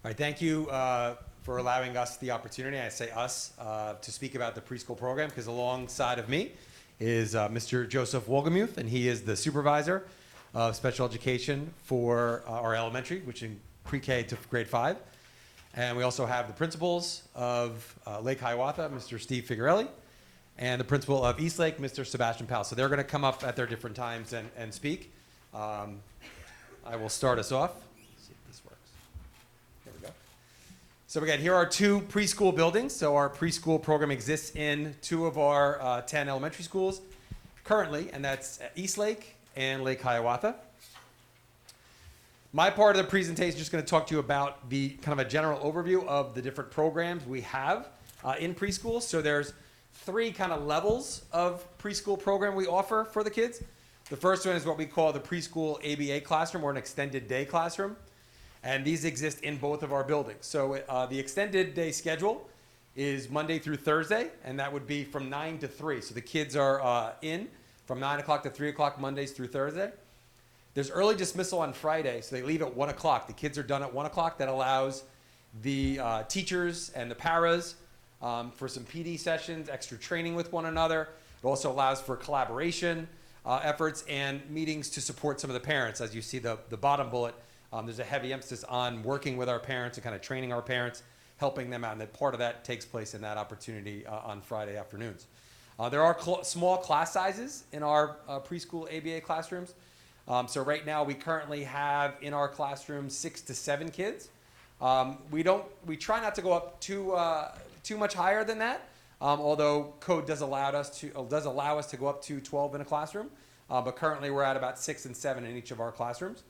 All right, thank you for allowing us the opportunity, I say us, to speak about the preschool program, because alongside of me is Mr. Joseph Wolgemuth, and he is the supervisor of special education for our elementary, which in pre-K to grade 5. And we also have the principals of Lake Hiawatha, Mr. Steve Figurelli, and the principal of Eastlake, Mr. Sebastian Powell. So they're going to come up at their different times and speak. I will start us off. Let's see if this works. There we go. So again, here are 2 preschool buildings. So our preschool program exists in 2 of our 10 elementary schools currently, and that's Eastlake and Lake Hiawatha. My part of the presentation is just going to talk to you about the kind of a general overview of the different programs we have in preschool. So there's 3 kind of levels of preschool program we offer for the kids. The first one is what we call the Preschool ABA Classroom, or an extended day classroom. And these exist in both of our buildings. So the extended day schedule is Monday through Thursday, and that would be from 9 to 3. So the kids are in from 9 o'clock to 3 o'clock Mondays through Thursday. There's early dismissal on Friday, so they leave at 1 o'clock. The kids are done at 1 o'clock. That allows the teachers and the paras for some PD sessions, extra training with one another. It also allows for collaboration efforts and meetings to support some of the parents. As you see the bottom bullet, there's a heavy emphasis on working with our parents and kind of training our parents, helping them out. And that part of that takes place in that opportunity on Friday afternoons. There are small class sizes in our preschool ABA classrooms. So right now we currently have in our classroom 6 to 7 kids. We try not to go up too much higher than that. Although code does allow us to go up to 12 in a classroom, but currently we're at about 6 and 7 in each of our classrooms.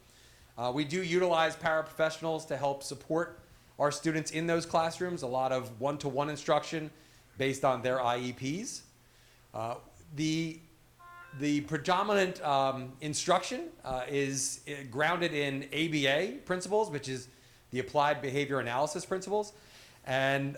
We do utilize paraprofessionals to help support our students in those classrooms, a lot of one-to-one instruction based on their IEPs. The predominant instruction is grounded in ABA principles, which is the Applied Behavior Analysis principles. And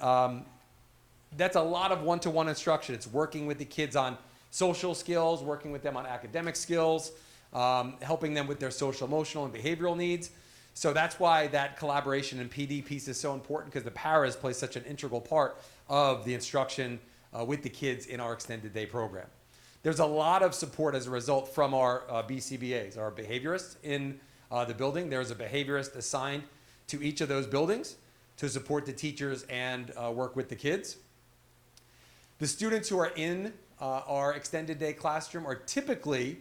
that's a lot of one-to-one instruction. It's working with the kids on social skills, working with them on academic skills, helping them with their social, emotional, and behavioral needs. So that's why that collaboration and PD piece is so important, because the paras play such an integral part of the instruction with the kids in our extended day program. There's a lot of support as a result from our BCBAs, our behaviorists in the building. There's a behaviorist assigned to each of those buildings to support the teachers and work with the kids. The students who are in our extended day classroom are typically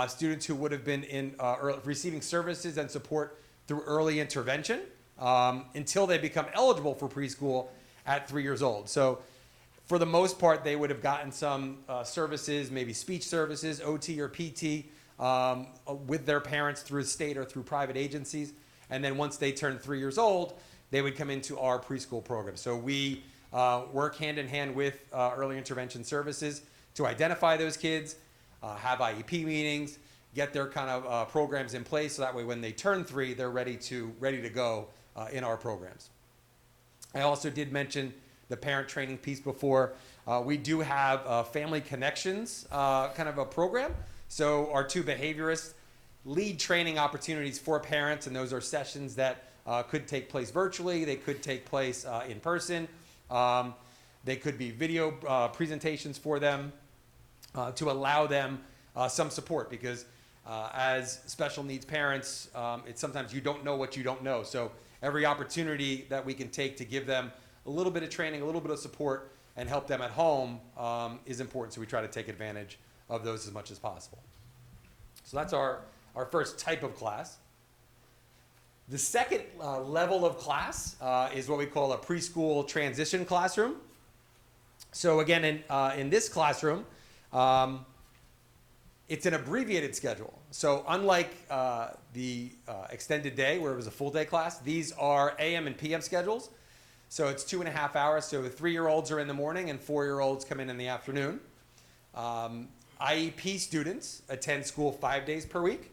students who would have been receiving services and support through early intervention until they become eligible for preschool at 3 years old. So for the most part, they would have gotten some services, maybe speech services, OT or PT, with their parents through state or through private agencies. And then once they turn 3 years old, they would come into our preschool program. So we work hand in hand with early intervention services to identify those kids, have IEP meetings, get their kind of programs in place, so that way when they turn 3, they're ready to go in our programs. I also did mention the parent training piece before. We do have Family Connections kind of a program. So our 2 behaviorists lead training opportunities for parents, and those are sessions that could take place virtually. They could take place in person. They could be video presentations for them to allow them some support, because as special needs parents, it's sometimes you don't know what you don't know. So every opportunity that we can take to give them a little bit of training, a little bit of support, and help them at home is important. So we try to take advantage of those as much as possible. So that's our first type of class. The second level of class is what we call a preschool transition classroom. So again, in this classroom, it's an abbreviated schedule. So unlike the extended day, where it was a full day class, these are AM and PM schedules. So it's 2.5 hours. So the 3-year-olds are in the morning and 4-year-olds come in the afternoon. IEP students attend school 5 days per week,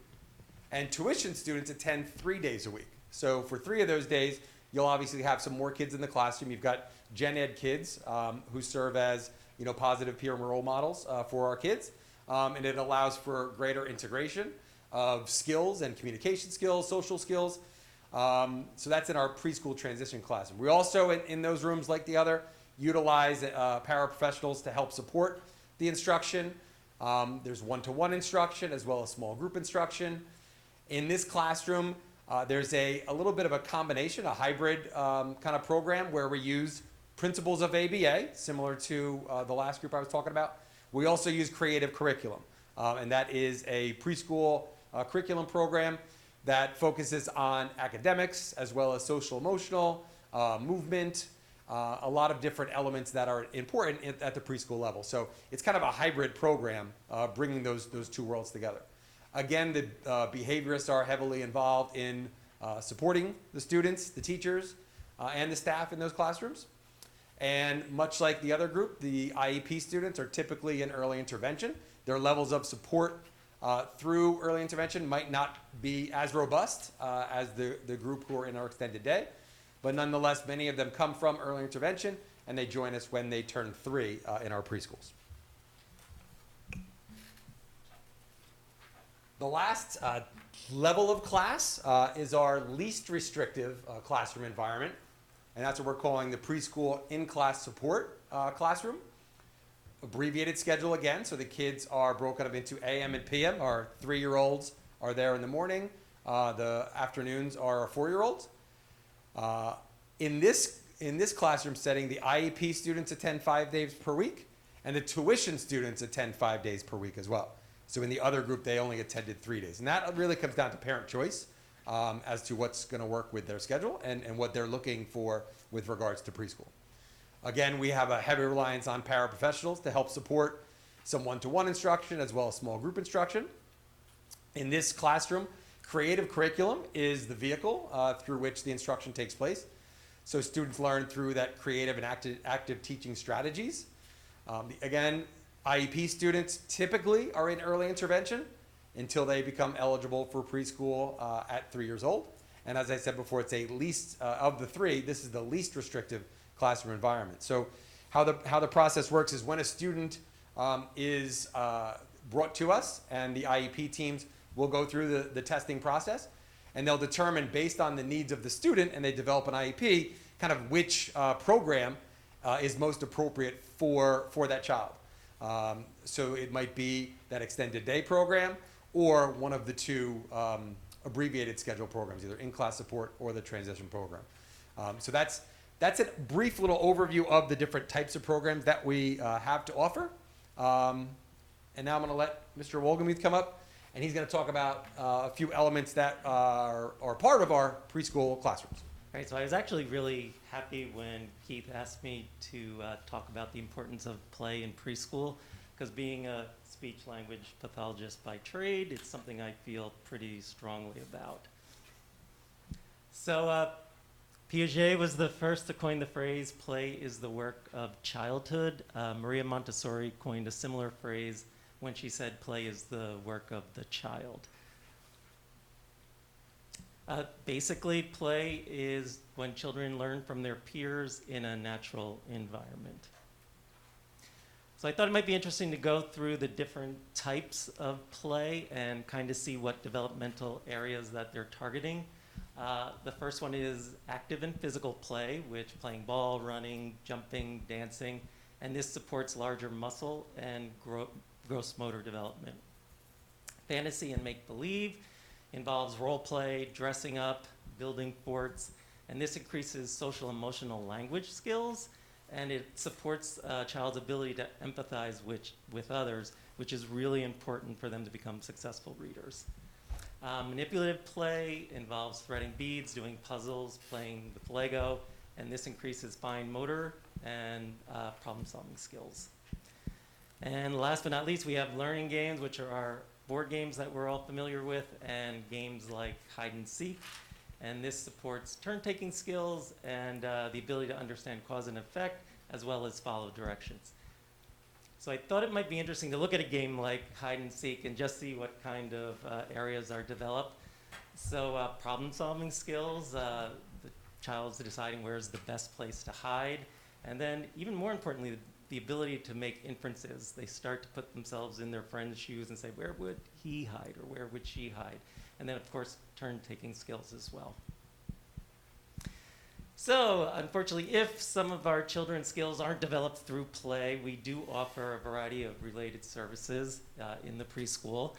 and tuition students attend 3 days a week. So for 3 of those days, you'll obviously have some more kids in the classroom. You've got gen ed kids who serve as positive peer role models for our kids. And it allows for greater integration of skills and communication skills, social skills, So that's in our preschool transition classroom. We also, in those rooms like the other, utilize paraprofessionals to help support the instruction. There's one-to-one instruction as well as small group instruction. In this classroom, there's a little bit of a combination, a hybrid kind of program where we use principles of ABA, similar to the last group I was talking about. We also use creative curriculum, and that is a preschool curriculum program that focuses on academics as well as social emotional, movement, a lot of different elements that are important at the preschool level. So it's kind of a hybrid program, bringing those two worlds together. Again, the behaviorists are heavily involved in supporting the students, the teachers, and the staff in those classrooms. And much like the other group, the IEP students are typically in early intervention. Their levels of support through early intervention might not be as robust as the group who are in our extended day. But nonetheless, many of them come from early intervention, and they join us when they turn 3 in our preschools. The last level of class is our least restrictive classroom environment, and that's what we're calling the preschool in-class support classroom. Abbreviated schedule again, so the kids are broken up into AM and PM. Our 3-year-olds are there in the morning. The afternoons are our 4-year-olds. In this classroom setting, the IEP students attend 5 days per week, and the tuition students attend 5 days per week as well. So in the other group, they only attended 3 days. And that really comes down to parent choice as to what's going to work with their schedule and what they're looking for with regards to preschool. Again, we have a heavy reliance on paraprofessionals to help support some one-to-one instruction as well as small group instruction. In this classroom, creative curriculum is the vehicle through which the instruction takes place. So students learn through that creative and active teaching strategies. Again, IEP students typically are in early intervention until they become eligible for preschool at 3 years old. And as I said before, it's a least of the 3, this is the least restrictive classroom environment. So how the process works is when a student is brought to us, and the IEP teams will go through the testing process, and they'll determine based on the needs of the student, and they develop an IEP, kind of which program is most appropriate for that child. So it might be that extended day program or one of the 2 abbreviated schedule programs, either in-class support or the transition program. So that's a brief little overview of the different types of programs that we have to offer. And now I'm going to let Mr. Wolgemuth come up, and he's going to talk about a few elements that are part of our preschool classrooms. Right, so I was actually really happy when Keith asked me to talk about the importance of play in preschool, because being a speech language pathologist by trade, it's something I feel pretty strongly about. So Piaget was the first to coin the phrase, play is the work of childhood. Maria Montessori coined a similar phrase when she said play is the work of the child. Basically, play is when children learn from their peers in a natural environment. So I thought it might be interesting to go through the different types of play and kind of see what developmental areas that they're targeting. The first one is active and physical play, which playing ball, running, jumping, dancing, and this supports larger muscle and gross motor development. Fantasy and make-believe involves role play, dressing up, building forts, and this increases social emotional language skills, and it supports a child's ability to empathize with others, which is really important for them to become successful readers. Manipulative play involves threading beads, doing puzzles, playing with Lego, and this increases fine motor and problem-solving skills. And last but not least, we have learning games, which are our board games that we're all familiar with, and games like hide and seek. And this supports turn-taking skills and the ability to understand cause and effect, as well as follow directions. So I thought it might be interesting to look at a game like hide and seek and just see what kind of areas are developed. So problem-solving skills, the child's deciding where's the best place to hide. And then even more importantly, the ability to make inferences. They start to put themselves in their friend's shoes and say, where would he hide or where would she hide? And then, of course, turn-taking skills as well. So, unfortunately, if some of our children's skills aren't developed through play, we do offer a variety of related services in the preschool.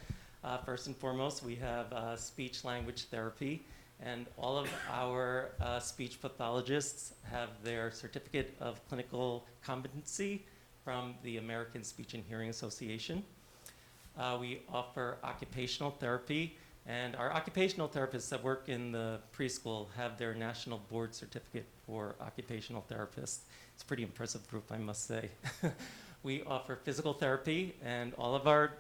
First and foremost, we have speech language therapy, and all of our speech pathologists have their certificate of clinical competency from the American Speech and Hearing Association. We offer occupational therapy, and our occupational therapists that work in the preschool have their national board certificate for occupational therapists. It's a pretty impressive group, I must say. We offer physical therapy, and all of our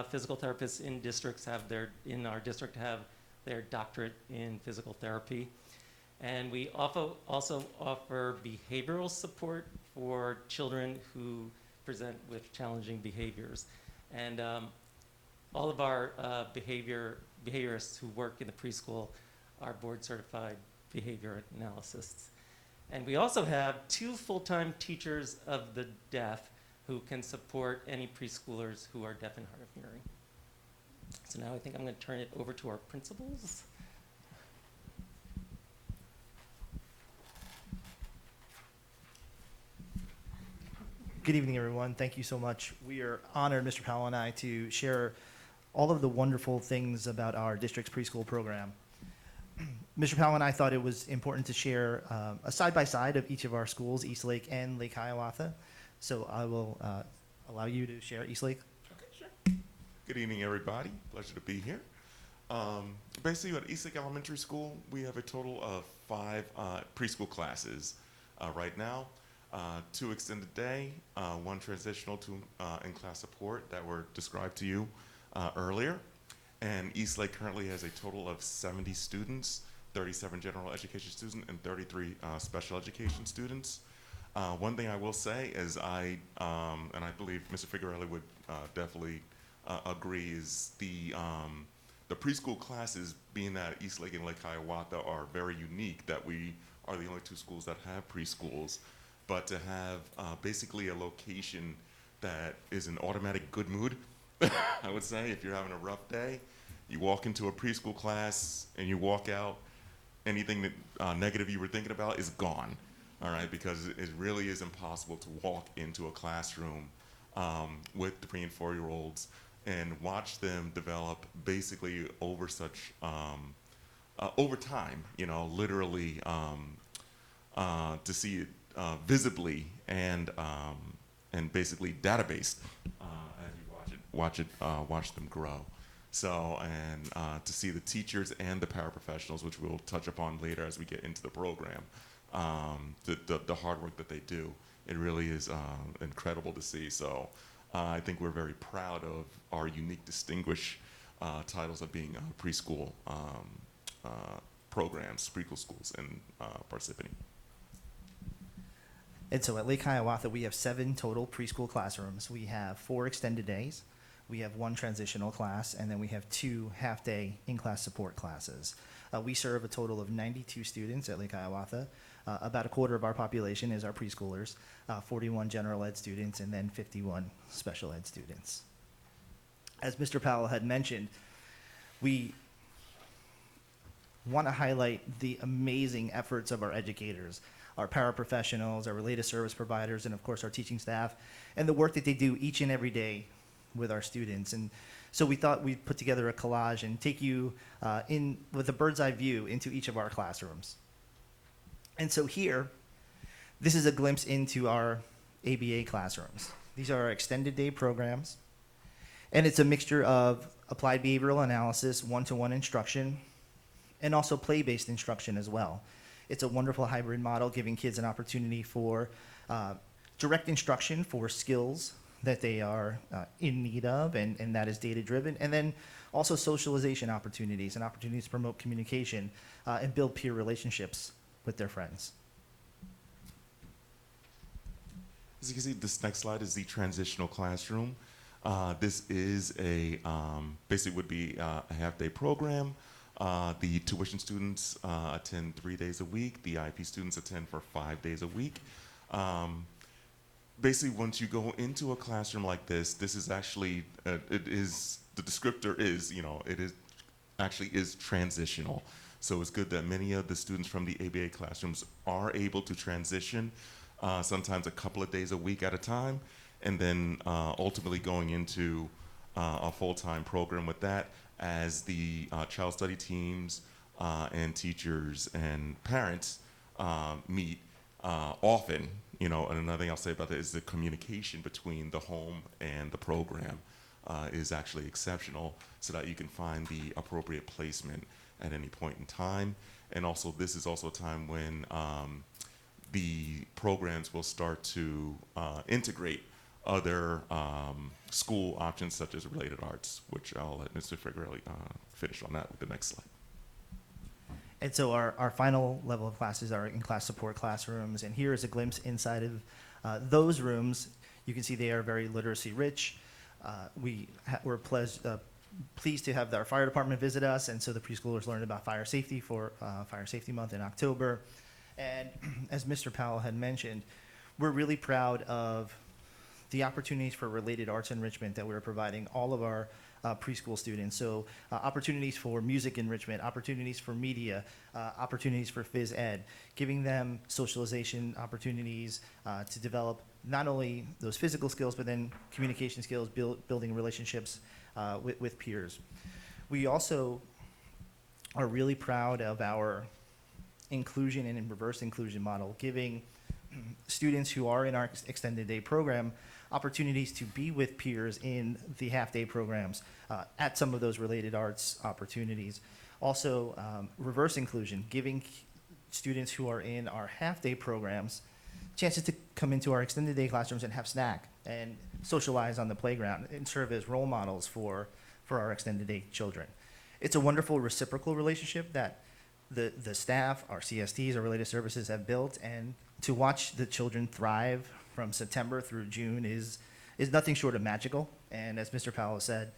physical therapists in our district have their doctorate in physical therapy. And we also offer behavioral support for children who present with challenging behaviors. And all of our behaviorists who work in the preschool are board certified behavior analysts. And we also have 2 full-time teachers of the deaf who can support any preschoolers who are deaf and hard of hearing. So now I think I'm going to turn it over to our principals. Good evening, everyone. Thank you so much. We are honored, Mr. Powell and I, to share all of the wonderful things about our district's preschool program. Mr. Powell and I thought it was important to share a side-by-side of each of our schools, Eastlake and Lake Hiawatha. So I will allow you to share Eastlake. Okay, sure. Good evening, everybody. Pleasure to be here. Basically, at Eastlake Elementary School, we have a total of 5 preschool classes right now. 2 extended day, 1 transitional, 2 in-class support that were described to you earlier. And Eastlake currently has a total of 70 students, 37 general education students, and 33 special education students. One thing I will say is and I believe Mr. Figuarelli would definitely agree, is the preschool classes, being that Eastlake and Lake Hiawatha are very unique, that we are the only 2 schools that have preschools. But to have basically a location that is an automatic good mood, I would say, if you're having a rough day, you walk into a preschool class and you walk out, anything that negative you were thinking about is gone, all right? Because it really is impossible to walk into a classroom with 3- and 4-year-olds and watch them develop basically over such, over time, you know, literally to see it visibly and basically databased as you watch them grow. So, and to see the teachers and the paraprofessionals, which we'll touch upon later as we get into the program, the hard work that they do, it really is incredible to see. So I think we're very proud of our unique, distinguished titles of being preschool programs, preschool schools, and participating. And so at Lake Hiawatha, we have 7 total preschool classrooms. We have 4 extended days. We have 1 transitional class, and then we have 2 half-day in-class support classes. We serve a total of 92 students at Lake Hiawatha. About a quarter of our population is our preschoolers, 41 general ed students, and then 51 special ed students. As Mr. Powell had mentioned, we want to highlight the amazing efforts of our educators, our paraprofessionals, our related service providers, and of course our teaching staff, and the work that they do each and every day with our students. And so we thought we'd put together a collage and take you in with a bird's eye view into each of our classrooms. And so here, this is a glimpse into our ABA classrooms. These are our extended day programs, and it's a mixture of applied behavioral analysis, one-to-one instruction, and also play-based instruction as well. It's a wonderful hybrid model, giving kids an opportunity for direct instruction for skills that they are in need of, and that is data-driven, and then also socialization opportunities and opportunities to promote communication and build peer relationships with their friends. As you can see, this next slide is the transitional classroom. This is a, basically would be a half-day program. The tuition students attend 3 days a week. The IP students attend for 5 days a week. Basically, once you go into a classroom like this is actually, it is, the descriptor is, you know, it is actually is transitional. So it's good that many of the students from the ABA classrooms are able to transition, sometimes a couple of days a week at a time, and then ultimately going into a full-time program with that as the child study teams and teachers and parents meet often. And another thing I'll say about that is the communication between the home and the program is actually exceptional, so that you can find the appropriate placement at any point in time. And also, this is also a time when the programs will start to integrate other school options such as related arts, which I'll let Mr. Figueroa finish on that with the next slide. And so our final level of classes are in-class support classrooms, and here is a glimpse inside of those rooms. You can see they are very literacy rich. We're pleased to have our fire department visit us, and so the preschoolers learned about fire safety for Fire Safety Month in October. And as Mr. Powell had mentioned, we're really proud of the opportunities for related arts enrichment that we're providing all of our preschool students. So opportunities for music enrichment, opportunities for media, opportunities for phys ed, giving them socialization opportunities to develop not only those physical skills, but then communication skills, building relationships with peers. We also are really proud of our inclusion and reverse inclusion model, giving students who are in our extended day program opportunities to be with peers in the half-day programs at some of those related arts opportunities. Also, reverse inclusion, giving students who are in our half-day programs chances to come into our extended day classrooms and have snack and socialize on the playground and serve as role models for our extended day children. It's a wonderful reciprocal relationship that the staff, our CSTs, our related services have built, and to watch the children thrive from September through June is nothing short of magical. And as Mr. Powell said,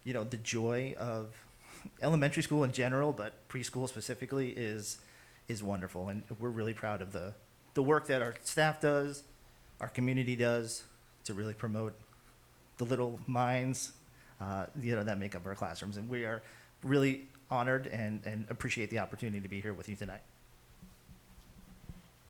the joy of elementary school in general, but preschool specifically, is wonderful. And we're really proud of the work that our staff does, our community does, to really promote the little minds that make up our classrooms. And we are really honored and appreciate the opportunity to be here with you tonight.